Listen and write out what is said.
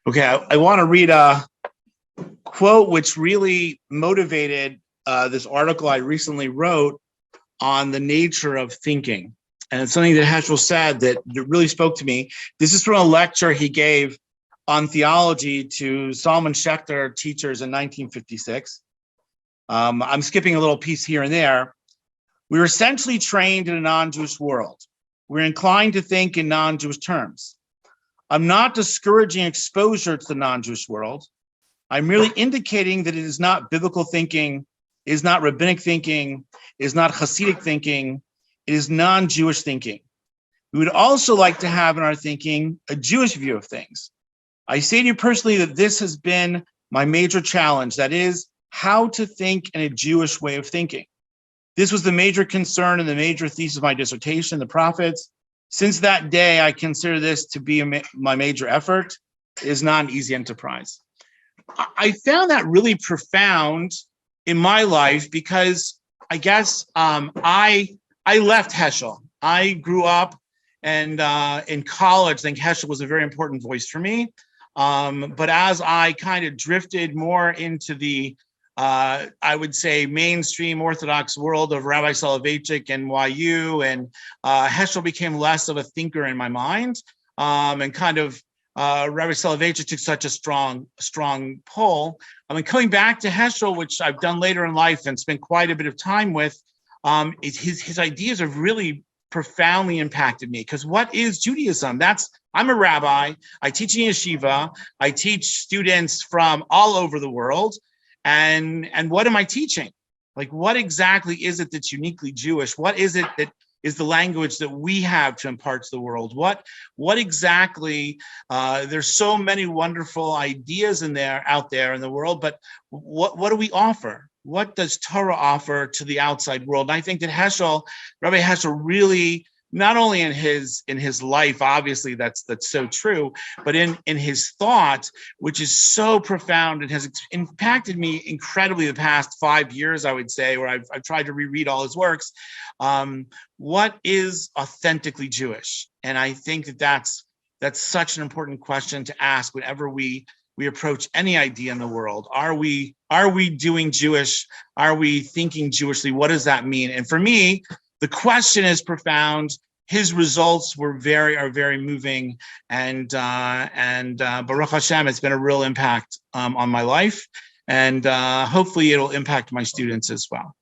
Okay, I want to read a quote which really motivated this article I recently wrote on the nature of thinking. And it's something that Heschel said that really spoke to me. This is from a lecture he gave on theology to Solomon Schechter teachers in 1956. I'm skipping a little piece here and there. We were essentially trained in a non-Jewish world. We're inclined to think in non-Jewish terms. I'm not discouraging exposure to the non-Jewish world. I'm merely indicating that it is not biblical thinking, is not rabbinic thinking, is not Hasidic thinking, it is non-Jewish thinking. We would also like to have in our thinking a Jewish view of things. I say to you personally that this has been my major challenge, that is, how to think in a Jewish way of thinking. This was the major concern and the major thesis of my dissertation, The Prophets. Since that day, I consider this to be my major effort. It is not an easy enterprise. I found that really profound in my life because I guess I left Heschel. I grew up and in college, I think Heschel was a very important voice for me. But as I kind of drifted more into the I would say mainstream Orthodox world of Rabbi Soloveitchik and YU, and Heschel became less of a thinker in my mind, and kind of Rabbi Soloveitchik took such a strong pull. I mean, coming back to Heschel, which I've done later in life and spent quite a bit of time with, his ideas have really profoundly impacted me. Because what is Judaism? I'm a rabbi. I teach in yeshiva. I teach students from all over the world. And what am I teaching? Like, what exactly is it that's uniquely Jewish? What is it that is the language that we have to impart to the world? What exactly, there's so many wonderful ideas out there in the world, but what do we offer? What does Torah offer to the outside world? And I think that Rabbi Heschel really, not only in his life, obviously that's so true, but in his thought, which is so profound and has impacted me incredibly the past 5 years, I would say, where I've tried to reread all his works. What is authentically Jewish? And I think that's such an important question to ask whenever we approach any idea in the world. Are we doing Jewish? Are we thinking Jewishly? What does that mean? And for me, the question is profound. His results are very moving, and Baruch Hashem, it's been a real impact on my life, and hopefully it'll impact my students as well.